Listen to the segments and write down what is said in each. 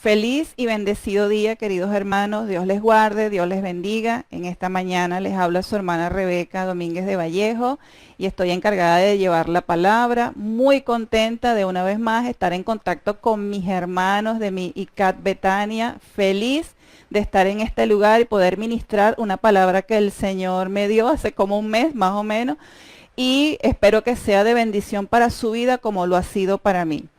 Feliz y bendecido día, queridos hermanos. Dios les guarde, Dios les bendiga. En esta mañana les habla su hermana Rebeca Domínguez de Vallejo y estoy encargada de llevar la palabra. Muy contenta de una vez más estar en contacto con mis hermanos de mi ICAT Betania. Feliz de estar en este lugar y poder ministrar una palabra que el Señor me dio hace como un mes más o menos y espero que sea de bendición para su vida como lo ha sido para mí.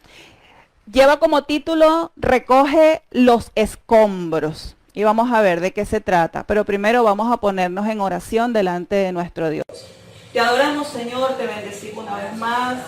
Lleva como título, recoge los escombros. Y vamos a ver de qué se trata. Pero primero vamos a ponernos en oración delante de nuestro Dios. Te adoramos, Señor, te bendecimos una vez más.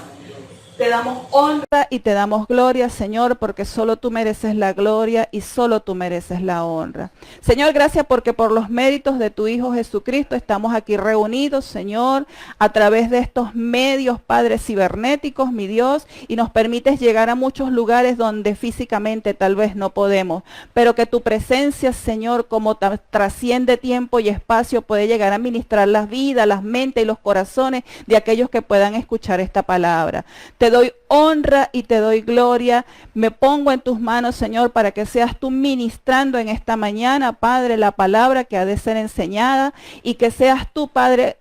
Te damos honra y te damos gloria, Señor, porque solo tú mereces la gloria y solo tú mereces la honra. Señor, gracias porque por los méritos de tu Hijo Jesucristo estamos aquí reunidos, Señor, a través de estos medios, Padre, cibernéticos, mi Dios, y nos permites llegar a muchos lugares donde físicamente tal vez no podemos, pero que tu presencia, Señor, como trasciende tiempo y espacio, puede llegar a ministrar las vidas, las mentes y los corazones de aquellos que puedan escuchar esta palabra. Te doy honra y te doy gloria. Me pongo en tus manos, Señor, para que seas tú ministrando en esta mañana, Padre, la palabra que ha de ser enseñada y que seas tú, Padre,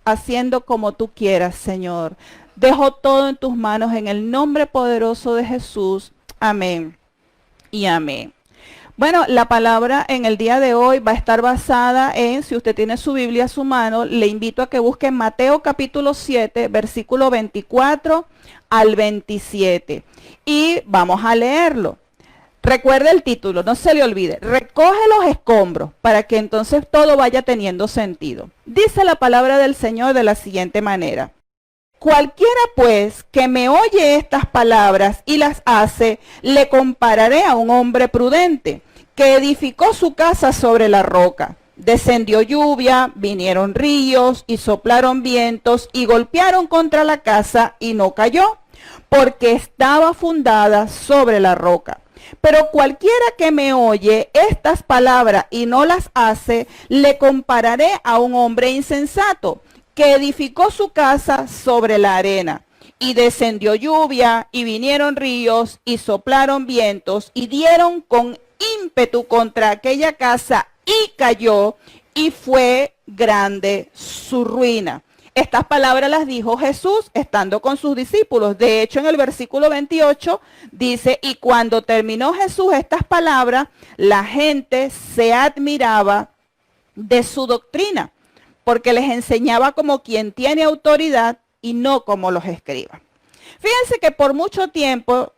haciendo como tú quieras, Señor. Dejo todo en tus manos en el nombre poderoso de Jesús. Amén y amén. Bueno, la palabra en el día de hoy va a estar basada en, si usted tiene su Biblia a su mano, le invito a que busque Mateo capítulo 7, versículo 24 al 27. Y vamos a leerlo. Recuerde el título, no se le olvide. Recoge los escombros para que entonces todo vaya teniendo sentido. Dice la palabra del Señor de la siguiente manera. Cualquiera pues que me oye estas palabras y las hace, le compararé a un hombre prudente que edificó su casa sobre la roca. Descendió lluvia, vinieron ríos y soplaron vientos y golpearon contra la casa y no cayó, porque estaba fundada sobre la roca. Pero cualquiera que me oye estas palabras y no las hace, le compararé a un hombre insensato que edificó su casa sobre la arena. Y descendió lluvia, y vinieron ríos, y soplaron vientos, y dieron con ímpetu contra aquella casa, y cayó, y fue grande su ruina. Estas palabras las dijo Jesús estando con sus discípulos. De hecho, en el versículo 28 dice, y cuando terminó Jesús estas palabras, la gente se admiraba de su doctrina, porque les enseñaba como quien tiene autoridad y no como los escribas. Fíjense que por mucho tiempo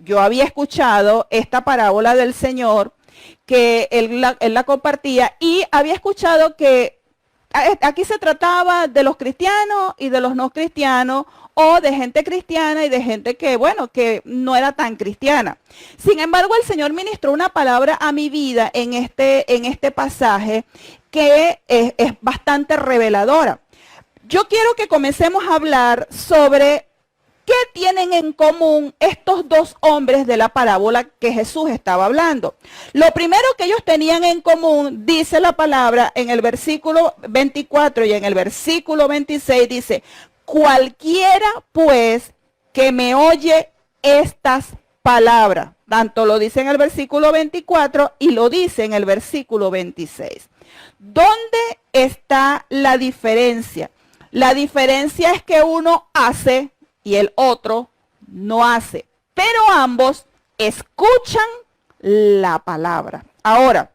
yo había escuchado esta parábola del Señor, que él la compartía, y había escuchado que aquí se trataba de los cristianos y de los no cristianos, o de gente cristiana y de gente que, bueno, que no era tan cristiana. Sin embargo, el Señor ministró una palabra a mi vida en este pasaje que es bastante reveladora. Yo quiero que comencemos a hablar sobre qué tienen en común estos dos hombres de la parábola que Jesús estaba hablando. Lo primero que ellos tenían en común, dice la palabra en el versículo 24 y en el versículo 26, dice, cualquiera pues que me oye estas palabras. Tanto lo dice en el versículo 24 y lo dice en el versículo 26. ¿Dónde está la diferencia? La diferencia es que uno hace y el otro no hace, pero ambos escuchan la palabra. Ahora,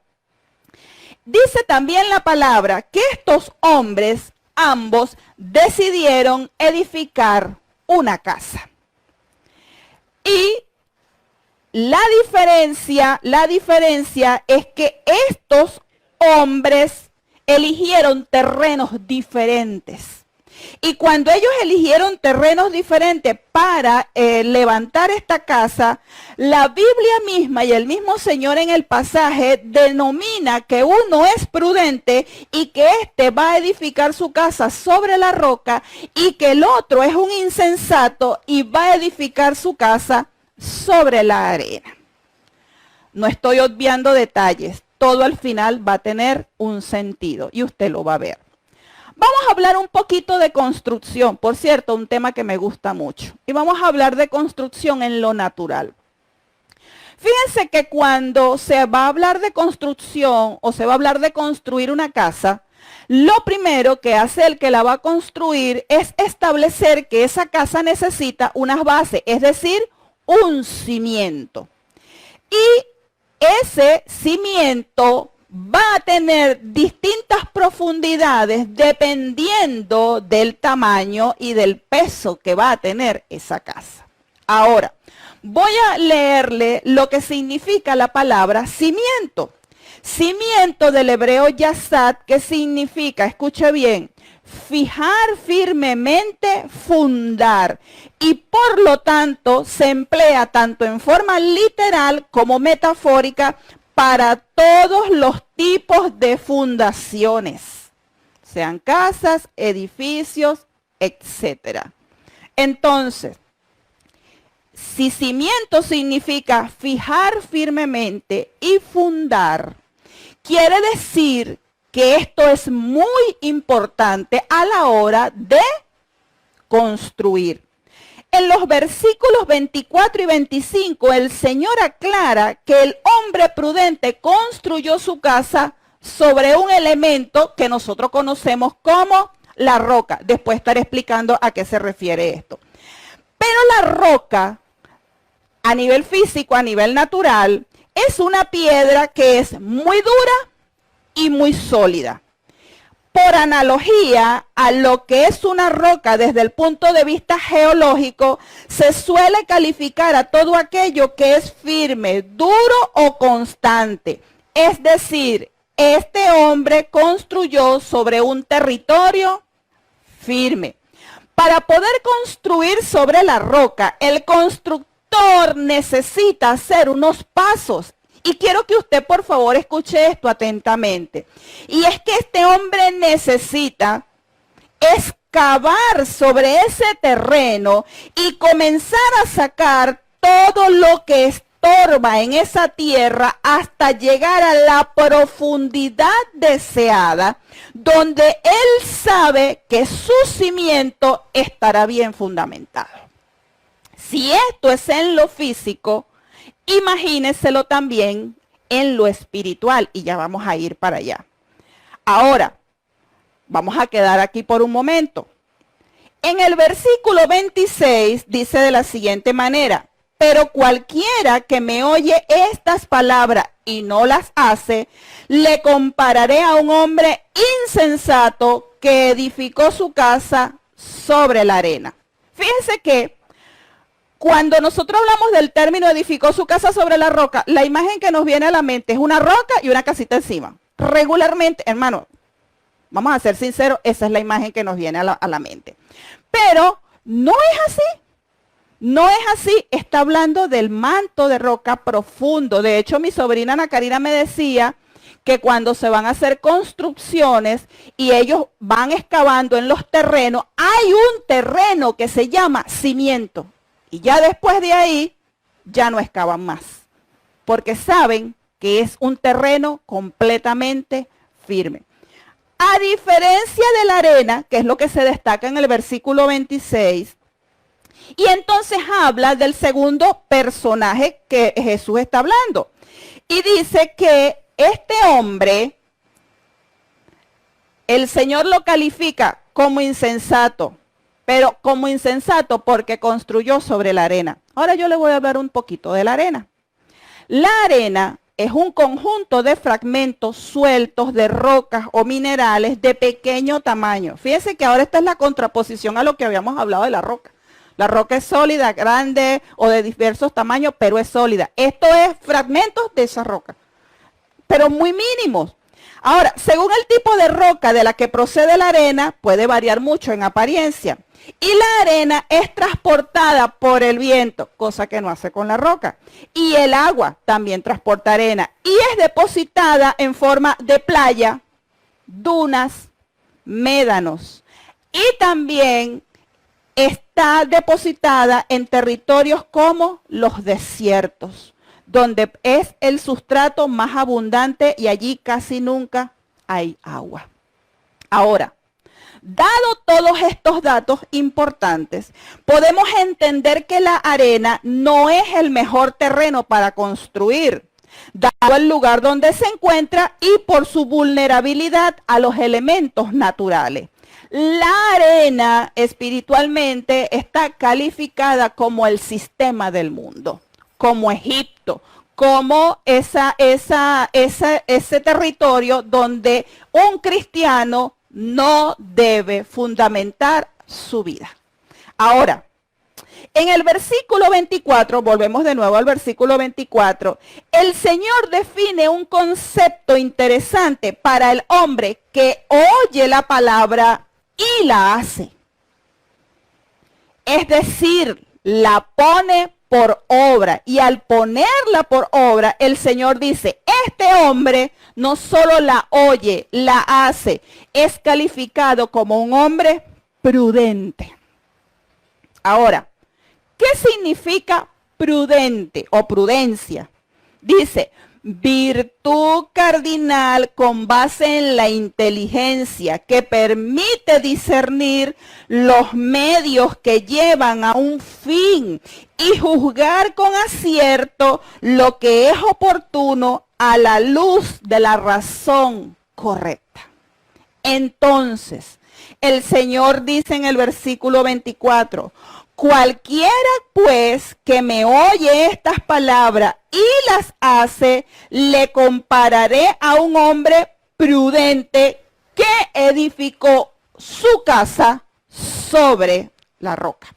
dice también la palabra que estos hombres, ambos, decidieron edificar una casa. Y la diferencia es que estos hombres eligieron terrenos diferentes. Y cuando ellos eligieron terrenos diferentes para levantar esta casa, la Biblia misma y el mismo Señor en el pasaje denomina que uno es prudente y que éste va a edificar su casa sobre la roca y que el otro es un insensato y va a edificar su casa sobre la arena. No estoy obviando detalles, todo al final va a tener un sentido y usted lo va a ver. Vamos a hablar un poquito de construcción, por cierto, un tema que me gusta mucho. Y vamos a hablar de construcción en lo natural. Fíjense que cuando se va a hablar de construcción o se va a hablar de construir una casa, lo primero que hace el que la va a construir es establecer que esa casa necesita unas bases, es decir, un cimiento. Y ese cimiento va a tener distintas profundidades dependiendo del tamaño y del peso que va a tener esa casa. Ahora, voy a leerle lo que significa la palabra cimiento. Cimiento del hebreo yasat, que significa, escuche bien, fijar firmemente, fundar. Y por lo tanto se emplea tanto en forma literal como metafórica para todos los tipos de fundaciones, sean casas, edificios, etcétera. Entonces, si cimiento significa fijar firmemente y fundar, quiere decir que esto es muy importante a la hora de construir. En los versículos 24 y 25, el Señor aclara que el hombre prudente construyó su casa sobre un elemento que nosotros conocemos como la roca. Después estaré explicando a qué se refiere esto. Pero la roca, a nivel físico, a nivel natural, es una piedra que es muy dura y muy sólida. Por analogía a lo que es una roca desde el punto de vista geológico, se suele calificar a todo aquello que es firme, duro o constante. Es decir, este hombre construyó sobre un territorio firme. Para poder construir sobre la roca, el constructor necesita hacer unos pasos. Y quiero que usted, por favor, escuche esto atentamente. Y es que este hombre necesita excavar sobre ese terreno y comenzar a sacar todo lo que estorba en esa tierra hasta llegar a la profundidad deseada, donde él sabe que su cimiento estará bien fundamentado. Si esto es en lo físico, imagíneselo también en lo espiritual, y ya vamos a ir para allá. Ahora, vamos a quedar aquí por un momento. En el versículo 26 dice de la siguiente manera: pero cualquiera que me oye estas palabras y no las hace, le compararé a un hombre insensato que edificó su casa sobre la arena. Fíjense que cuando nosotros hablamos del término edificó su casa sobre la roca, la imagen que nos viene a la mente es una roca y una casita encima. Regularmente, hermano, vamos a ser sinceros, esa es la imagen que nos viene a la mente. Pero no es así. No es así. Está hablando del manto de roca profundo. De hecho, mi sobrina Ana Karina me decía que cuando se van a hacer construcciones y ellos van excavando en los terrenos, hay un terreno que se llama cimiento. Y ya después de ahí, ya no excavan más, porque saben que es un terreno completamente firme. A diferencia de la arena, que es lo que se destaca en el versículo 26, y entonces habla del segundo personaje que Jesús está hablando. Y dice que este hombre, el Señor lo califica como insensato. Pero como insensato porque construyó sobre la arena. Ahora yo le voy a hablar un poquito de la arena. La arena es un conjunto de fragmentos sueltos de rocas o minerales de pequeño tamaño. Fíjense que ahora esta es la contraposición a lo que habíamos hablado de la roca. La roca es sólida, grande o de diversos tamaños, pero es sólida. Esto es fragmentos de esa roca, pero muy mínimos. Ahora, según el tipo de roca de la que procede la arena, puede variar mucho en apariencia. Y la arena es transportada por el viento, cosa que no hace con la roca. Y el agua también transporta arena. Y es depositada en forma de playa, dunas, médanos. Y también está depositada en territorios como los desiertos, donde es el sustrato más abundante y allí casi nunca hay agua. Ahora, Dado todos estos datos importantes, podemos entender que la arena no es el mejor terreno para construir, dado el lugar donde se encuentra y por su vulnerabilidad a los elementos naturales. La arena espiritualmente está calificada como el sistema del mundo, como Egipto, como ese territorio donde un cristiano no debe fundamentar su vida. Ahora, en el versículo 24, volvemos de nuevo al versículo 24, el Señor define un concepto interesante para el hombre que oye la palabra y la hace. Es decir, la pone por obra, y al ponerla por obra, el Señor dice, este hombre no solo la oye, la hace, es calificado como un hombre prudente. Ahora, ¿qué significa prudente o prudencia? Dice, virtud cardinal con base en la inteligencia que permite discernir los medios que llevan a un fin y juzgar con acierto lo que es oportuno a la luz de la razón correcta. Entonces, el Señor dice en el versículo 24, cualquiera pues que me oye estas palabras y las hace, le compararé a un hombre prudente que edificó su casa sobre la roca.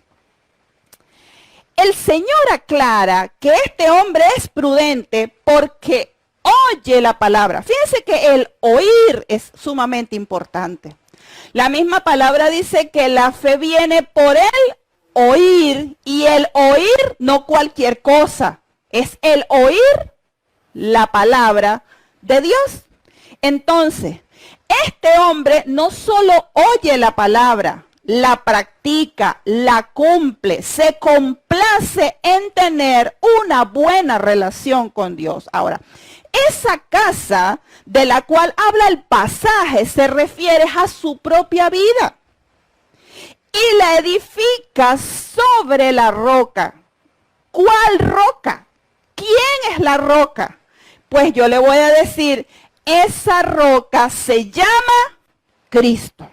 El Señor aclara que este hombre es prudente porque oye la palabra. Fíjense que el oír es sumamente importante. La misma palabra dice que la fe viene por el oír, y el oír no cualquier cosa, es el oír la palabra de Dios. Entonces, este hombre no solo oye la palabra, la practica, la cumple, se complace en tener una buena relación con Dios. Ahora, esa casa de la cual habla el pasaje se refiere a su propia vida. Y la edifica sobre la roca. ¿Cuál roca? ¿Quién es la roca? Pues yo le voy a decir, esa roca se llama Cristo.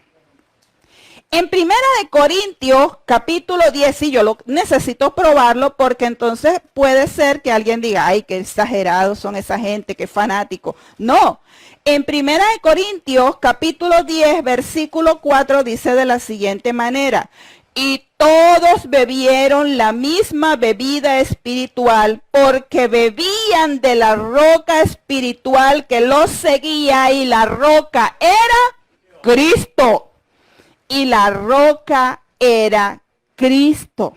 En 1 Corintios, capítulo 10, y yo necesito probarlo porque entonces puede ser que alguien diga, ay, qué exagerados son esa gente, qué fanático. No, en 1 Corintios, capítulo 10, versículo 4, dice de la siguiente manera, y todos bebieron la misma bebida espiritual porque bebían de la roca espiritual que los seguía, y la roca era Cristo. Y la roca era Cristo.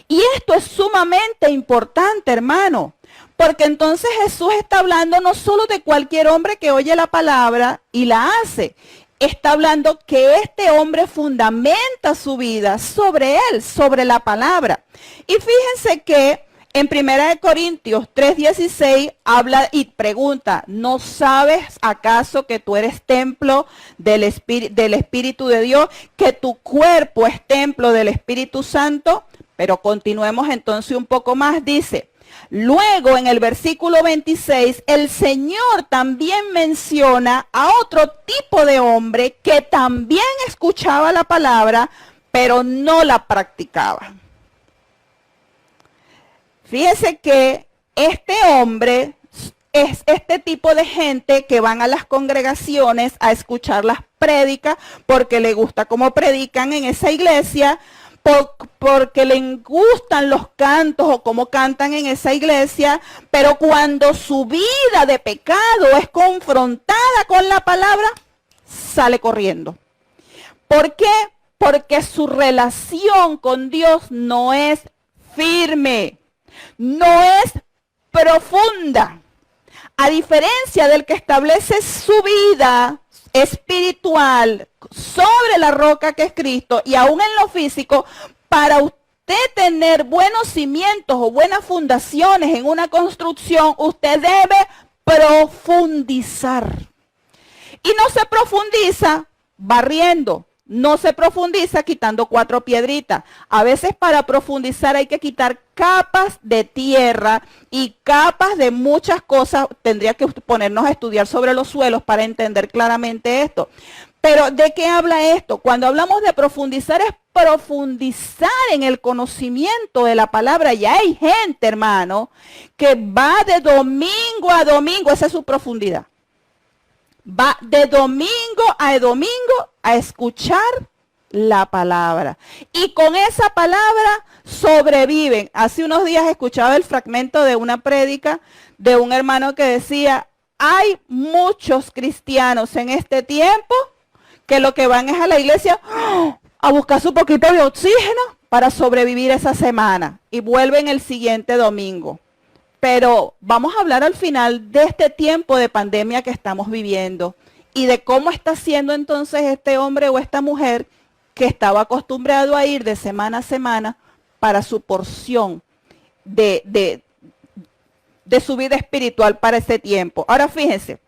Y esto es sumamente importante, hermano, porque entonces Jesús está hablando no solo de cualquier hombre que oye la palabra y la hace, está hablando que este hombre fundamenta su vida sobre él, sobre la palabra. Y fíjense que en 1 Corintios 3:16 habla y pregunta, ¿no sabes acaso que tú eres templo del Espíritu de Dios, que tu cuerpo es templo del Espíritu Santo? Pero continuemos entonces un poco más, dice, luego en el versículo 26, el Señor también menciona a otro tipo de hombre que también escuchaba la palabra, pero no la practicaba. Fíjese que este hombre es este tipo de gente que van a las congregaciones a escuchar las prédicas porque le gusta cómo predican en esa iglesia, porque le gustan los cantos o cómo cantan en esa iglesia, pero cuando su vida de pecado es confrontada con la palabra, sale corriendo. ¿Por qué? Porque su relación con Dios no es firme. No es profunda, a diferencia del que establece su vida espiritual sobre la roca que es Cristo y aún en lo físico. Para usted tener buenos cimientos o buenas fundaciones en una construcción, usted debe profundizar. Y no se profundiza barriendo. No se profundiza quitando 4 piedritas. A veces para profundizar hay que quitar capas de tierra y capas de muchas cosas. Tendría que ponernos a estudiar sobre los suelos para entender claramente esto. Pero ¿de qué habla esto? Cuando hablamos de profundizar es profundizar en el conocimiento de la palabra. Y hay gente, hermano, que va de domingo a domingo. Esa es su profundidad. Va de domingo a escuchar la palabra. Y con esa palabra sobreviven. Hace unos días escuchaba el fragmento de una prédica de un hermano que decía, hay muchos cristianos en este tiempo que lo que van es a la iglesia a buscar su poquito de oxígeno para sobrevivir esa semana. Y vuelven el siguiente domingo. Pero vamos a hablar al final de este tiempo de pandemia que estamos viviendo y de cómo está siendo entonces este hombre o esta mujer que estaba acostumbrado a ir de semana a semana para su porción de su vida espiritual para ese tiempo. Ahora fíjense,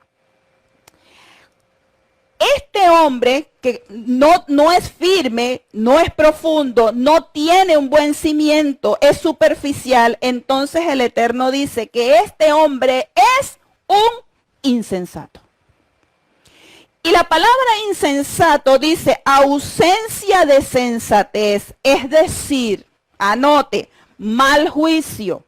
este hombre que no es firme, no es profundo, no tiene un buen cimiento, es superficial, entonces el Eterno dice que este hombre es un insensato. Y la palabra insensato dice ausencia de sensatez, es decir, anote, mal juicio,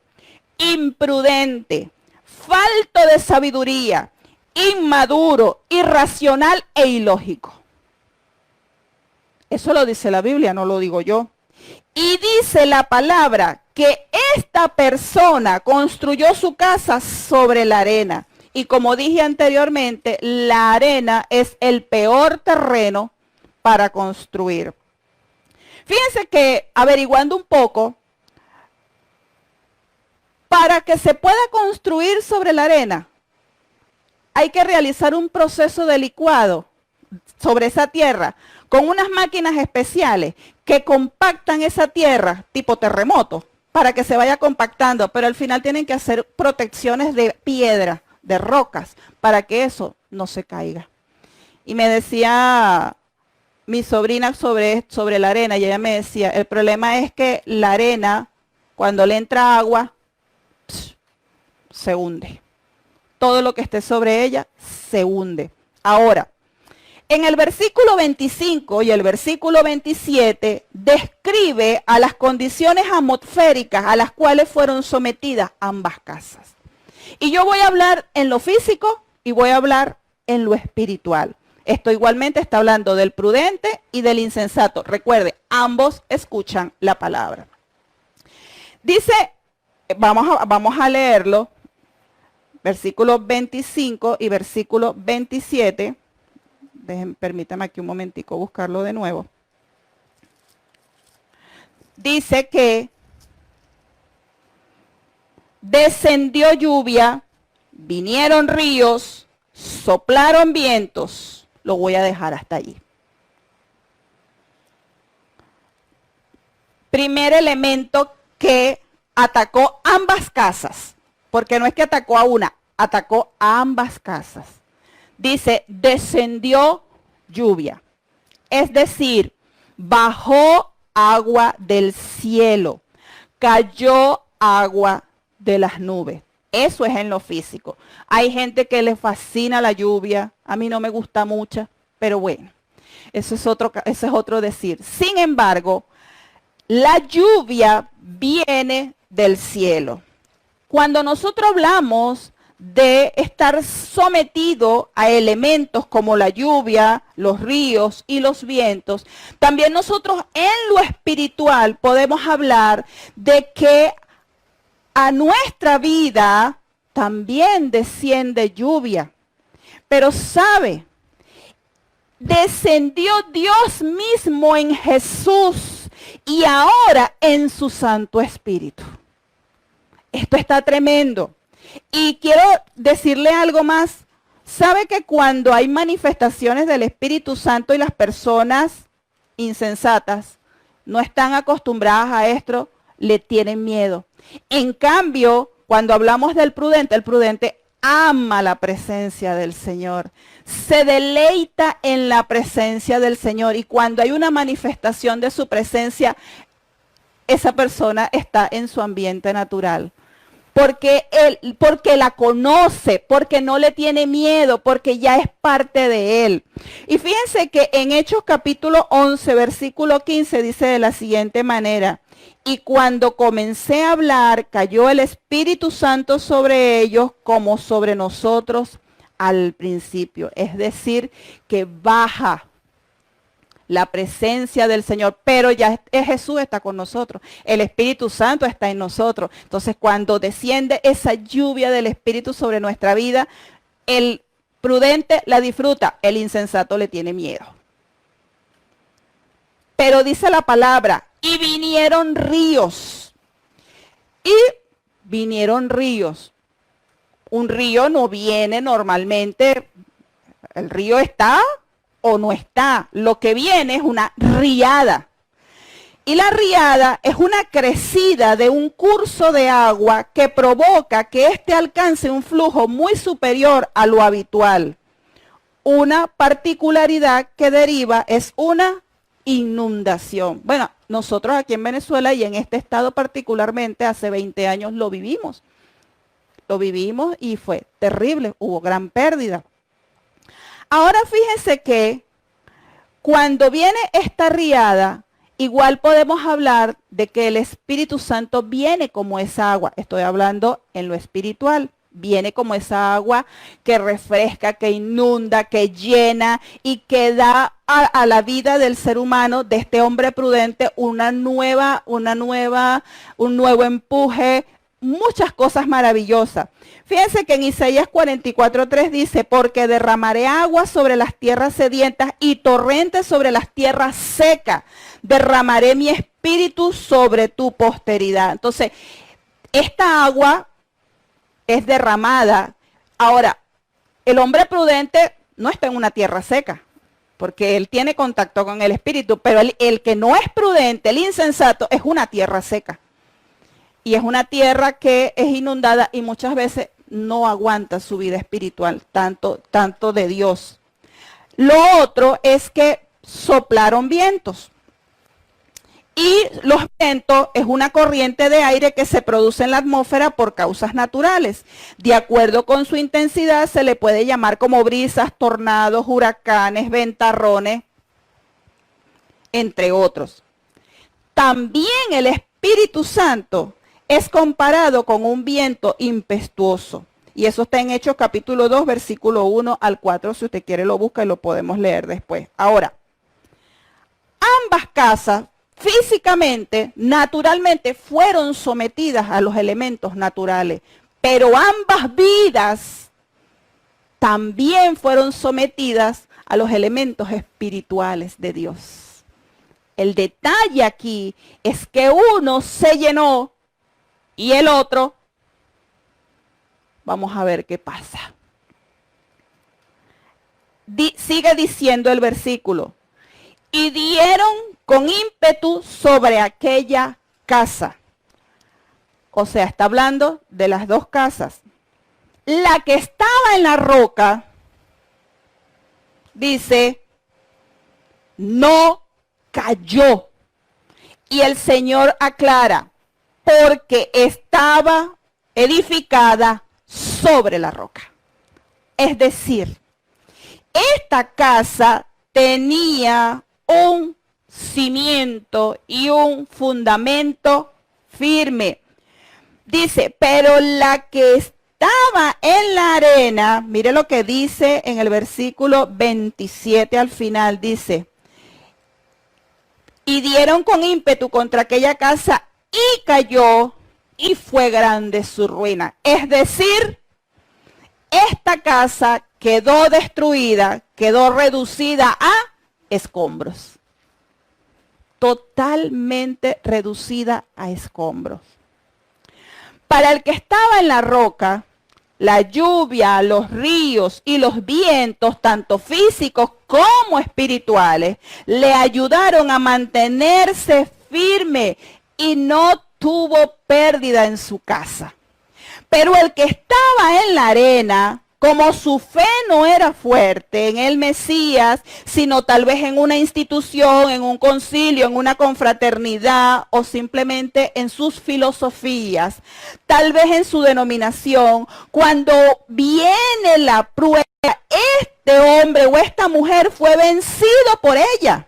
imprudente, falto de sabiduría, inmaduro, irracional e ilógico. Eso lo dice la Biblia, no lo digo yo. Y dice la palabra que esta persona construyó su casa sobre la arena. Y como dije anteriormente, la arena es el peor terreno para construir. Fíjense que averiguando un poco, para que se pueda construir sobre la arena, hay que realizar un proceso de licuado sobre esa tierra con unas máquinas especiales que compactan esa tierra tipo terremoto para que se vaya compactando, pero al final tienen que hacer protecciones de piedra, de rocas, para que eso no se caiga. Y me decía mi sobrina sobre la arena y ella me decía, el problema es que la arena, cuando le entra agua, se hunde. Todo lo que esté sobre ella se hunde. Ahora, en el versículo 25 y el versículo 27 describe a las condiciones atmosféricas a las cuales fueron sometidas ambas casas. Y yo voy a hablar en lo físico y voy a hablar en lo espiritual. Esto igualmente está hablando del prudente y del insensato. Recuerde, ambos escuchan la palabra. Dice, vamos a leerlo. Versículo 25 y versículo 27. Permítame aquí un momentico buscarlo de nuevo. Dice que descendió lluvia, vinieron ríos, soplaron vientos. Lo voy a dejar hasta allí. Primer elemento que atacó ambas casas. Porque no es que atacó a una, atacó a ambas casas. Dice, descendió lluvia. Es decir, bajó agua del cielo. Cayó agua de las nubes. Eso es en lo físico. Hay gente que le fascina la lluvia. A mí no me gusta mucho, pero bueno, ese es otro decir. Sin embargo, la lluvia viene del cielo. Cuando nosotros hablamos de estar sometido a elementos como la lluvia, los ríos y los vientos, también nosotros en lo espiritual podemos hablar de que a nuestra vida también desciende lluvia. Pero sabe, descendió Dios mismo en Jesús y ahora en su Santo Espíritu. Esto está tremendo. Y quiero decirle algo más. ¿Sabe que cuando hay manifestaciones del Espíritu Santo y las personas insensatas no están acostumbradas a esto, le tienen miedo? En cambio, cuando hablamos del prudente, el prudente ama la presencia del Señor. se deleita en la presencia del Señor. Y cuando hay una manifestación de su presencia, esa persona está en su ambiente natural. Porque la conoce, porque no le tiene miedo, porque ya es parte de él. Y fíjense que en Hechos capítulo 11, versículo 15 dice de la siguiente manera: y cuando comencé a hablar, cayó el Espíritu Santo sobre ellos como sobre nosotros al principio. Es decir, que baja la presencia del Señor, pero ya Jesús está con nosotros, el Espíritu Santo está en nosotros. Entonces, cuando desciende esa lluvia del Espíritu sobre nuestra vida, el prudente la disfruta, el insensato le tiene miedo. Pero dice la palabra, y vinieron ríos. Y vinieron ríos. Un río no viene normalmente, el río está o no está. Lo que viene es una riada. Y la riada es una crecida de un curso de agua que provoca que éste alcance un flujo muy superior a lo habitual. Una particularidad que deriva es una inundación. Bueno, nosotros aquí en Venezuela y en este estado particularmente hace 20 años lo vivimos. Lo vivimos y fue terrible, hubo gran pérdida. Ahora fíjense que cuando viene esta riada, igual podemos hablar de que el Espíritu Santo viene como esa agua. Estoy hablando en lo espiritual. Viene como esa agua que refresca, que inunda, que llena y que da a la vida del ser humano, de este hombre prudente, un nuevo empuje, muchas cosas maravillosas. Fíjense que en Isaías 44:3 dice, porque derramaré agua sobre las tierras sedientas y torrentes sobre las tierras secas. Derramaré mi espíritu sobre tu posteridad. Entonces, esta agua es derramada. Ahora, el hombre prudente no está en una tierra seca, porque él tiene contacto con el espíritu, pero el que no es prudente, el insensato, es una tierra seca. Y es una tierra que es inundada y muchas veces no aguanta su vida espiritual, tanto de Dios. Lo otro es que soplaron vientos. Y los vientos es una corriente de aire que se produce en la atmósfera por causas naturales. De acuerdo con su intensidad se le puede llamar como brisas, tornados, huracanes, ventarrones, entre otros. También el Espíritu Santo es comparado con un viento impetuoso. Y eso está en Hechos capítulo 2, versículo 1 al 4. Si usted quiere lo busca y lo podemos leer después. Ahora, ambas casas físicamente, naturalmente, fueron sometidas a los elementos naturales, pero ambas vidas también fueron sometidas a los elementos espirituales de Dios. El detalle aquí es que uno se llenó y el otro, vamos a ver qué pasa. Sigue diciendo el versículo, y dieron con ímpetu sobre aquella casa. O sea, está hablando de las dos casas. La que estaba en la roca, dice, no cayó. Y el Señor aclara, porque estaba edificada sobre la roca. Es decir, esta casa tenía un cimiento y un fundamento firme. Dice, pero la que estaba en la arena, mire lo que dice en el versículo 27 al final, dice, y dieron con ímpetu contra aquella casa y cayó y fue grande su ruina. Es decir, esta casa quedó destruida, quedó reducida a escombros. Totalmente reducida a escombros. Para el que estaba en la roca, la lluvia, los ríos y los vientos, tanto físicos como espirituales, le ayudaron a mantenerse firme y no tuvo pérdida en su casa. Pero el que estaba en la arena, como su fe no era fuerte en el Mesías, sino tal vez en una institución, en un concilio, en una confraternidad o simplemente en sus filosofías, tal vez en su denominación, cuando viene la prueba, este hombre o esta mujer fue vencido por ella.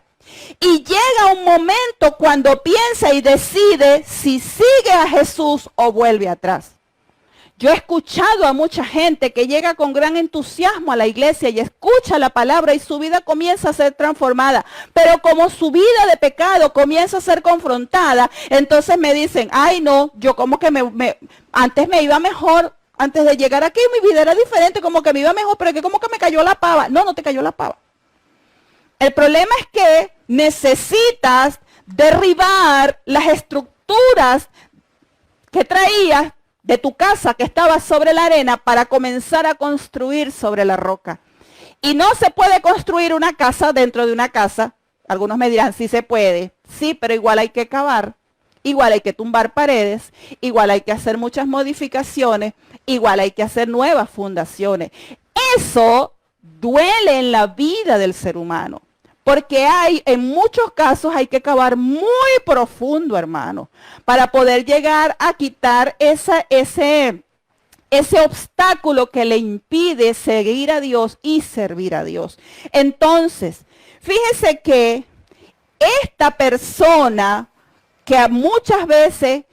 Y llega un momento cuando piensa y decide si sigue a Jesús o vuelve atrás. Yo he escuchado a mucha gente que llega con gran entusiasmo a la iglesia y escucha la palabra y su vida comienza a ser transformada. Pero como su vida de pecado comienza a ser confrontada, entonces me dicen, ay no, yo como que antes me iba mejor, antes de llegar aquí mi vida era diferente, como que me iba mejor, pero que como que me cayó la pava. No, no te cayó la pava. El problema es que necesitas derribar las estructuras que traías de tu casa que estaba sobre la arena para comenzar a construir sobre la roca. Y no se puede construir una casa dentro de una casa. Algunos me dirán, sí se puede. Sí, pero igual hay que cavar. Igual hay que tumbar paredes. Igual hay que hacer muchas modificaciones. Igual hay que hacer nuevas fundaciones. Eso duele en la vida del ser humano. Porque en muchos casos hay que cavar muy profundo, hermano, para poder llegar a quitar ese obstáculo que le impide seguir a Dios y servir a Dios. Entonces, fíjese que esta persona que muchas veces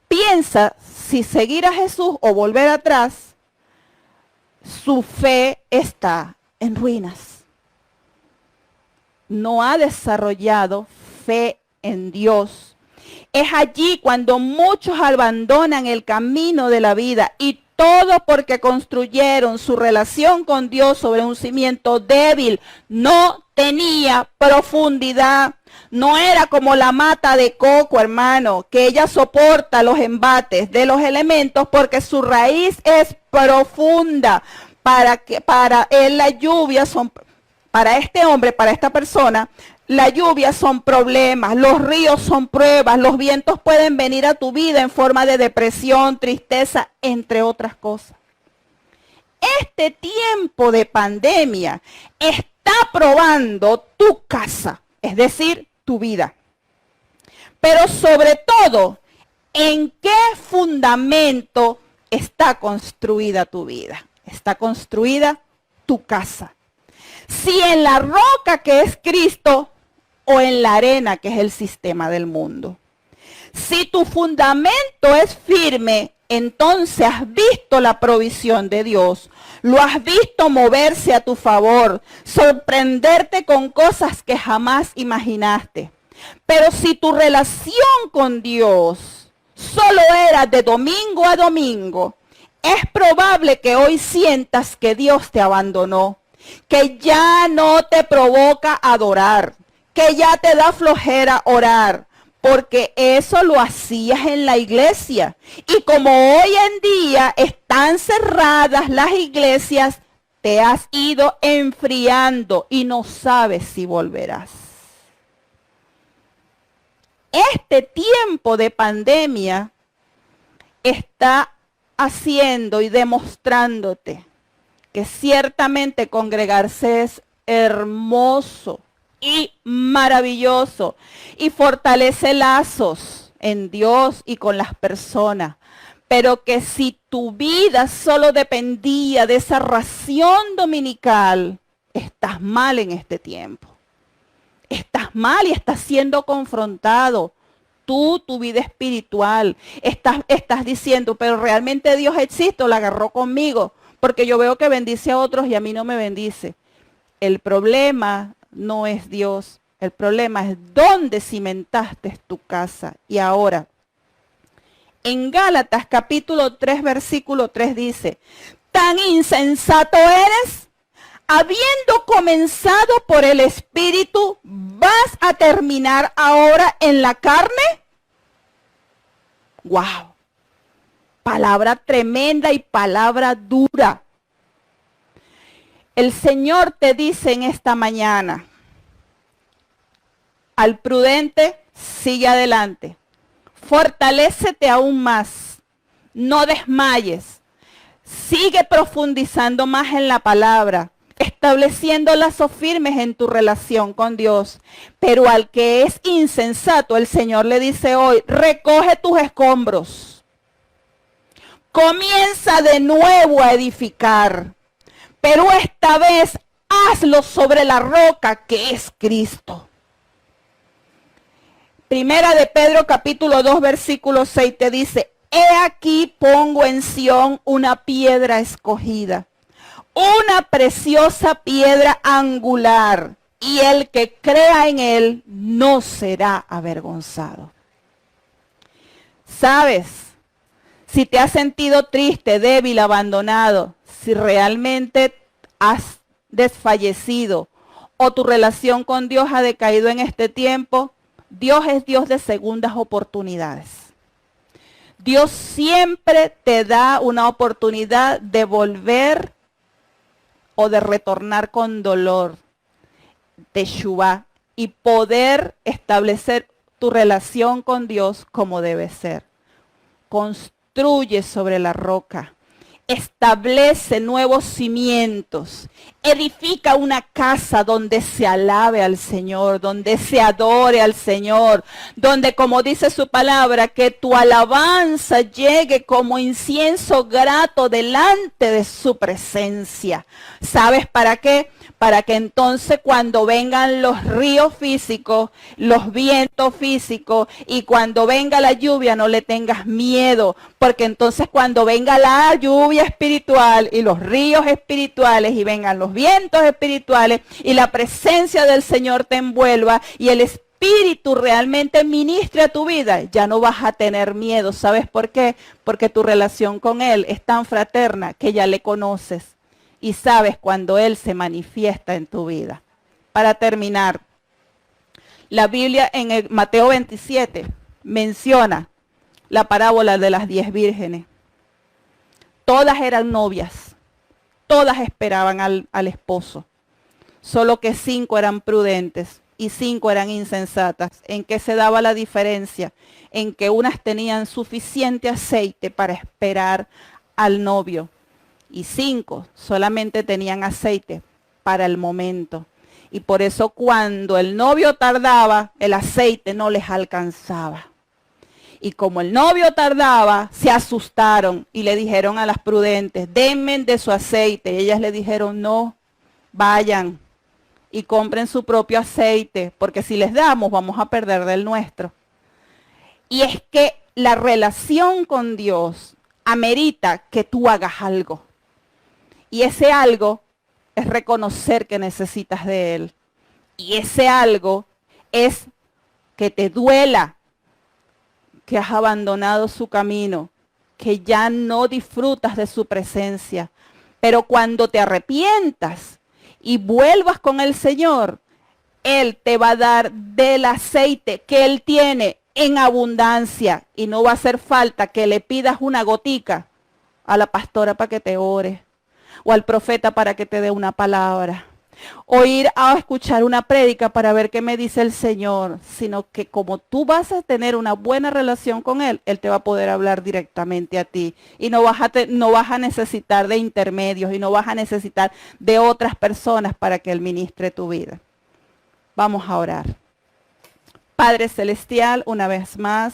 piensa si seguir a Jesús o volver atrás, su fe está en ruinas. No ha desarrollado fe en Dios. Es allí cuando muchos abandonan el camino de la vida y todo porque construyeron su relación con Dios sobre un cimiento débil. No tenía profundidad. No era como la mata de coco, hermano, que ella soporta los embates de los elementos porque su raíz es profunda. Para él la lluvia son... Para este hombre, para esta persona, la lluvia son problemas, los ríos son pruebas, los vientos pueden venir a tu vida en forma de depresión, tristeza, entre otras cosas. Este tiempo de pandemia está probando tu casa, es decir, tu vida. Pero sobre todo, ¿en qué fundamento está construida tu vida? Está construida tu casa. Si en la roca que es Cristo o en la arena que es el sistema del mundo. Si tu fundamento es firme, entonces has visto la provisión de Dios. Lo has visto moverse a tu favor, sorprenderte con cosas que jamás imaginaste. Pero si tu relación con Dios solo era de domingo a domingo, es probable que hoy sientas que Dios te abandonó, que ya no te provoca adorar, que ya te da flojera orar, porque eso lo hacías en la iglesia. Y como hoy en día están cerradas las iglesias, te has ido enfriando y no sabes si volverás. Este tiempo de pandemia está haciendo y demostrándote que ciertamente congregarse es hermoso y maravilloso y fortalece lazos en Dios y con las personas. Pero que si tu vida solo dependía de esa ración dominical, estás mal en este tiempo. Estás mal y estás siendo confrontado. Tú, tu vida espiritual, estás diciendo, pero realmente Dios existe o la agarró conmigo. Porque yo veo que bendice a otros y a mí no me bendice. El problema no es Dios. El problema es dónde cimentaste tu casa. Y ahora, en Gálatas capítulo 3, versículo 3 dice, tan insensato eres, habiendo comenzado por el Espíritu, ¿vas a terminar ahora en la carne? ¡Wow! Palabra tremenda y palabra dura. El Señor te dice en esta mañana, al prudente, sigue adelante. Fortalécete aún más. No desmayes. Sigue profundizando más en la palabra, estableciendo lazos firmes en tu relación con Dios. Pero al que es insensato, el Señor le dice hoy, recoge tus escombros. Comienza de nuevo a edificar, pero esta vez hazlo sobre la roca que es Cristo. Primera de Pedro capítulo 2 versículo 6 te dice, he aquí pongo en Sión una piedra escogida, una preciosa piedra angular, y el que crea en él no será avergonzado. ¿Sabes? Si te has sentido triste, débil, abandonado, si realmente has desfallecido o tu relación con Dios ha decaído en este tiempo, Dios es Dios de segundas oportunidades. Dios siempre te da una oportunidad de volver o de retornar con dolor, teshuvá, y poder establecer tu relación con Dios como debe ser. Construye sobre la roca, establece nuevos cimientos, edifica una casa donde se alabe al Señor, donde se adore al Señor, donde, como dice su palabra, que tu alabanza llegue como incienso grato delante de su presencia. ¿Sabes para qué? Para que entonces cuando vengan los ríos físicos, los vientos físicos y cuando venga la lluvia no le tengas miedo, porque entonces cuando venga la lluvia espiritual y los ríos espirituales y vengan los vientos espirituales y la presencia del Señor te envuelva y el Espíritu realmente ministre a tu vida, ya no vas a tener miedo. ¿Sabes por qué? Porque tu relación con Él es tan fraterna que ya le conoces y sabes cuando Él se manifiesta en tu vida. Para terminar, la Biblia en el Mateo 27 menciona la parábola de las 10 vírgenes. Todas eran novias, todas esperaban al esposo, solo que 5 eran prudentes y 5 eran insensatas. ¿En qué se daba la diferencia? En que unas tenían suficiente aceite para esperar al novio y 5 solamente tenían aceite para el momento. Y por eso cuando el novio tardaba, el aceite no les alcanzaba. Y como el novio tardaba, se asustaron y le dijeron a las prudentes, denme de su aceite. Y ellas le dijeron, no, vayan y compren su propio aceite, porque si les damos, vamos a perder del nuestro. Y es que la relación con Dios amerita que tú hagas algo. Y ese algo es reconocer que necesitas de Él. Y ese algo es que te duela que has abandonado su camino, que ya no disfrutas de su presencia. Pero cuando te arrepientas y vuelvas con el Señor, Él te va a dar del aceite que Él tiene en abundancia. Y no va a hacer falta que le pidas una gotica a la pastora para que te ore, o al profeta para que te dé una palabra, o ir a escuchar una prédica para ver qué me dice el Señor, sino que como tú vas a tener una buena relación con Él, Él te va a poder hablar directamente a ti y no vas a necesitar de intermedios y no vas a necesitar de otras personas para que Él ministre tu vida. Vamos a orar. Padre Celestial, una vez más,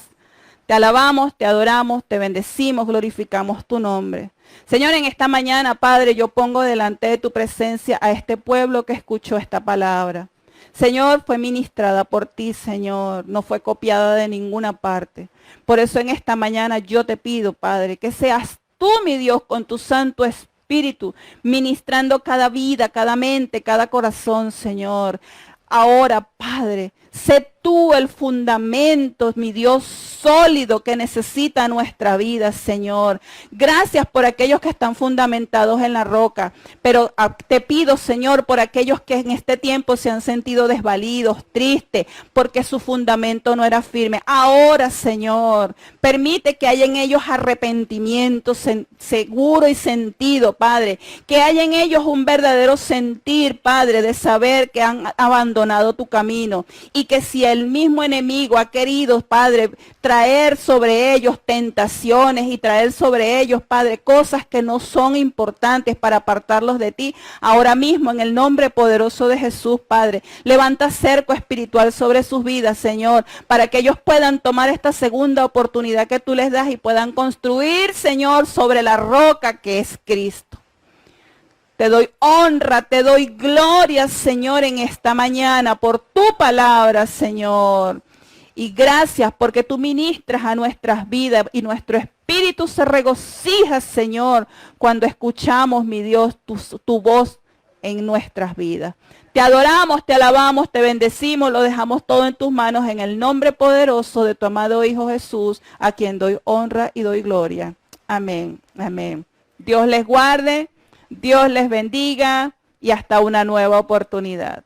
te alabamos, te adoramos, te bendecimos, glorificamos tu nombre. Señor, en esta mañana, Padre, yo pongo delante de tu presencia a este pueblo que escuchó esta palabra. Señor, fue ministrada por ti, Señor, no fue copiada de ninguna parte. Por eso en esta mañana yo te pido, Padre, que seas tú, mi Dios, con tu Santo Espíritu, ministrando cada vida, cada mente, cada corazón, Señor. Ahora, Padre, sé tú el fundamento, mi Dios, sólido que necesita nuestra vida, Señor. Gracias por aquellos que están fundamentados en la roca, pero te pido, Señor, por aquellos que en este tiempo se han sentido desvalidos, tristes, porque su fundamento no era firme. Ahora, Señor, permite que haya en ellos arrepentimiento seguro y sentido, Padre, que haya en ellos un verdadero sentir, Padre, de saber que han abandonado tu camino y que si el mismo enemigo ha querido, Padre, traer sobre ellos tentaciones y traer sobre ellos, Padre, cosas que no son importantes para apartarlos de ti, ahora mismo en el nombre poderoso de Jesús, Padre, levanta cerco espiritual sobre sus vidas, Señor, para que ellos puedan tomar esta segunda oportunidad que tú les das y puedan construir, Señor, sobre la roca que es Cristo. Te doy honra, te doy gloria, Señor, en esta mañana por tu palabra, Señor. Y gracias porque tú ministras a nuestras vidas y nuestro espíritu se regocija, Señor, cuando escuchamos, mi Dios, tu voz en nuestras vidas. Te adoramos, te alabamos, te bendecimos, lo dejamos todo en tus manos en el nombre poderoso de tu amado Hijo Jesús, a quien doy honra y doy gloria. Amén, amén. Dios les guarde. Dios les bendiga y hasta una nueva oportunidad.